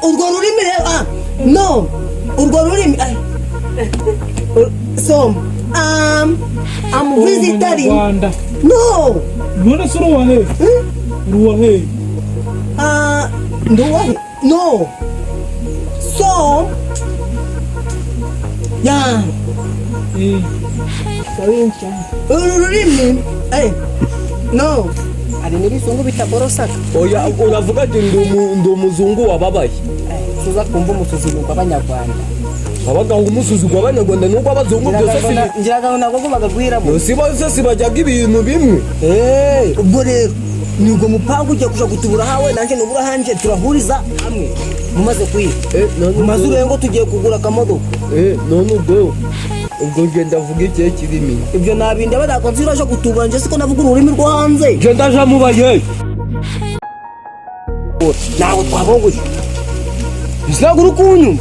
urwo rurimi rero no urwo rurimi so I'm visiting. No. None so ruwahe? Ruwahe? Ruwahe? No. So yeah. Ururimi no. Ari n'ibizungu bitaborosaka. Oya uravuga ati ndi umuzungu wababaye. Tuza kumva umuzungu w'abanyarwanda. Abaga ngo umusuzugwa abanyarwanda nuko abazungu byose njiraga nako bagagwiramo. Si bajyaga ibintu bimwe. Ubwo rero nibwo mupangu ujya kuja gutubura hawe nanje nubura hanje turahuriza hamwe. Mumaze kwiga. Mumaze urengo tugiye kugura akamodoka. None ubwo ngenda vuga iki kirimi. Ibyo nabinde badakonzira cyo gutubura nje siko navuga ururimi rwo hanze. Je ndaje mubaye. Nawe twabonguye. Isaguru kunyu.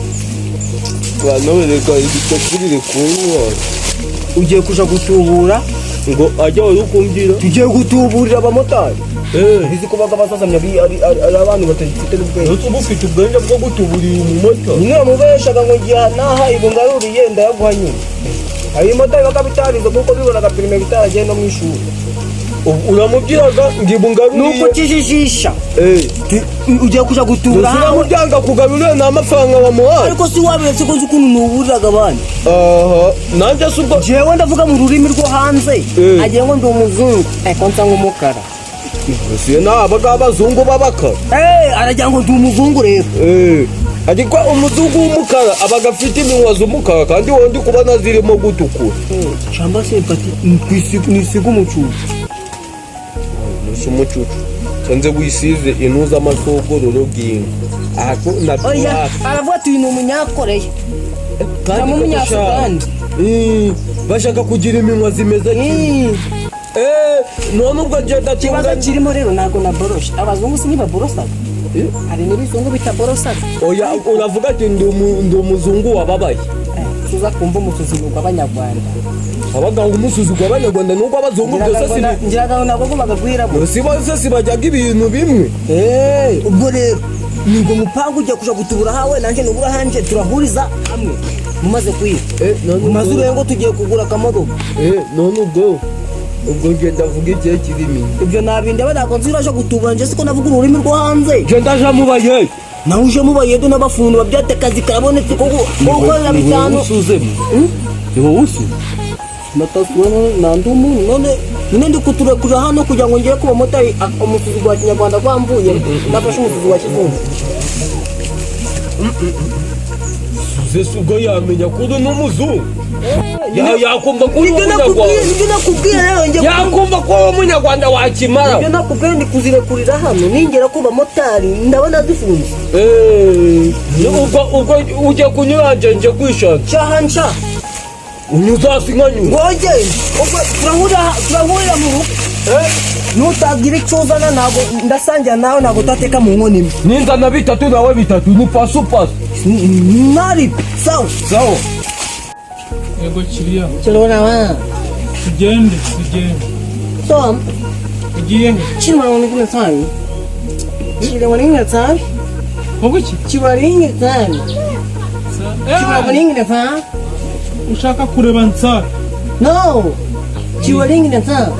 Bano reka igitokirire kunywa. Ugiye kuja gutubura ngo ajya urukumbira. Tugiye gutuburira abamotari. Bizi ko baga basasamya ari abantu batagifite n'ubwenge. Ufite ubwenge bwo gutuburira umumotari. Niyo mubeshaga ngo ngiye naha ibungaruriye ndayaguhanye. Ayi motari bakabitariza kuko bibona gapirime bitaragiye no mwishuri. Uramubwiraga ngibungaruriye. Nuko kijijisha. Ugiye kuja gutubura. Uramubwanga kugarurira n'amafaranga bamuha. Ariko si wabiretse ko ukuntu nuburiraga abandi. Nanje subwo jewe ndavuga mu rurimi rwo hanze. Agiye ngo ndi umuzungu. Konsa nk'umukara. Siye nabaga abazungu babakara. Arajya ngo ndi umuzungu rero. Ariko umuzungu w'umukara abaga afite iminwa z'umukara kandi wondi kubana zirimo gutukura. Chamba se pati nisiga umucucu. Umucucu sanze wisize inuza amasogororo ginga. Ako oya aravuga ati ni umunyakoreya. Kandi umunyasugandi. Bashaka kugira iminwa zimeze cyane. None ubwo agenda kibazo kirimo rero nago na borosha. Abazungu si niba borosa. Ari n'ibizungu bitaborosa. Oya uravuga ati ndi umuzungu wababaye. Tuza kumva umuzungu w'abanyarwanda. Abaga ngo umusuzugwa abanyarwanda nuko abazungu byose njiraga nako bagagwiramo. Si bajyaga ibintu bimwe. Ubwo rero nibwo mupangu ujya kuja gutubura hawe nanje nubura hanje turahuriza hamwe. Mumaze kwiga. Mumaze urengo tugiye kugura akamodoka. None ubwo ngenda vuga iki kirimi. Ibyo nabinde badakonzira cyo gutubura nje siko navuga ururimi rwo hanze. Je ndaje mubaye. Nawe uje mubaye do n'abafundi babyate kazi karabonetse ko gukorera bitano. Niwo usu. Natasubona nandumu none ndi kuturekura hano kugira ngo ngiye kuba motari umusuzi wa Kinyarwanda kwambuye nafashe umusuzi wa Kizungu. Zesugo yamenya kudo n'umuzungu. Yakumva ko yakumva ko umunyarwanda wakimara. Ibyo nakubwiye ndi kuzirekurira hano ningera kuba motari ndabona zifunze. Ubwo ujye kunyuranje nje kwishaka. Cyahanca. Unyuzasinkanyura. Ngoje ubwo turahurira mu rugo. Nutagira icyozana nago ndasangira nawe nago tateka mu nkono imwe. Ninza na bitatu nawe bitatu ni pasu. Nari sawa. Yego kiriya. Kirona wa. Tugende. So ugiye he? Chimara wonigina time. Chira wonigina time. Woguki? Chibaringi time. Chimara wonigina time. Ushaka kureba nsara? No. Chiwaringi na nsara.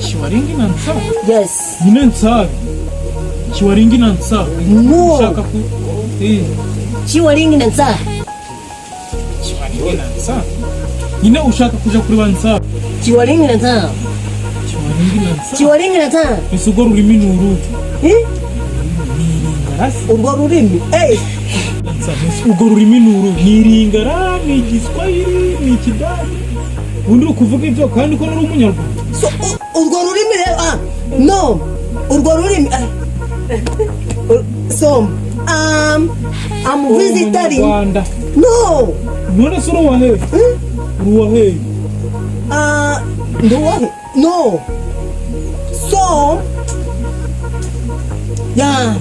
Chiwaringi na nsara? Yes. Nyine nsara. Chiwaringi na nsara. No. Ushaka ku Chiwaringi na nsara. Chiwaringi na nsara. Nyine ushaka kuja kureba nsara? Chiwaringi na nsara. Chiwaringi na nsara. Isugo rurimi n'uruti. Urwo rurimi. Urwo rurimi niringara ni igiswahili ni ikidage undi ukuvuga ibyo kandi ko nuri umunyarwanda. So urwo rurimi rero no urwo rurimi so I'm visiting. No. None so ruwahe? Ruwahe? Ruwahe? No. So yeah.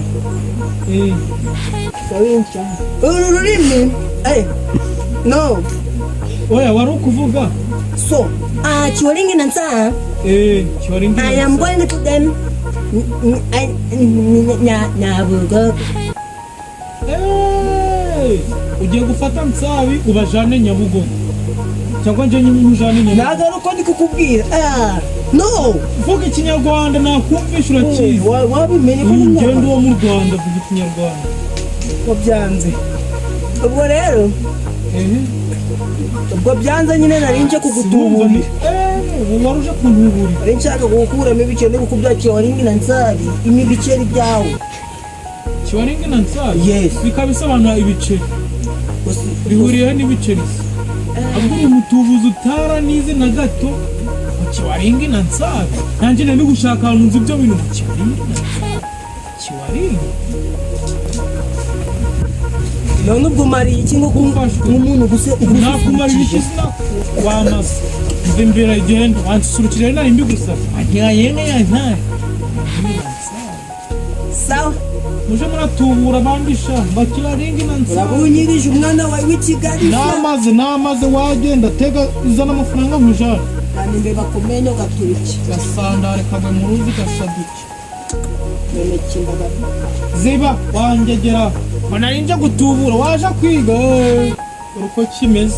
Ururimi no. Oya wari ukuvuga. So Chiwaringi na nsara. Chiwaringi. I am going to them. Nyabugogo. ugiye gufata Nsabi ubajane Nyabugogo cyangwa nje nyimujane Nyabugogo naga uko ndi kukubwira no vuga ikinyarwanda nakumvisha urakizi wabimenye ko ngendo wo mu Rwanda vuga ikinyarwanda wabyanze ubwo rero ubwo byanze nyine nari nje kugutubura waruje kuntubura ari nshaka gukuramo ibiceri kuko byakiye waringi na Nsabi imibiceri byawe Kiwaringi na Nsabi yes bikabisobanura ibiceri bihuriye n'ibiceri abwo umutubuzi utara nize na gato Kiwaringi na Nsabi nanjye nari gushaka ahantu nzi ibyo bintu Kiwaringi na Nsabi Kiwaringi none ubwo mari iki ngo umuntu guse nakumarira iki wamaze mvimbira igenda wansurukire nari mbi gusa agira yene yantaye sawa muje muratubura bambisha Kiwaringi na Nsabi urabunyirije umwana wawe w'Ikigali namaze wagenda tega izana amafaranga mujana kandi mbe bakomenya ugaturiki gasandare kagwe mu ruzi gasaduki none kimbaga ziba wangegera banarinje gutubura waje kwiga uko kimeze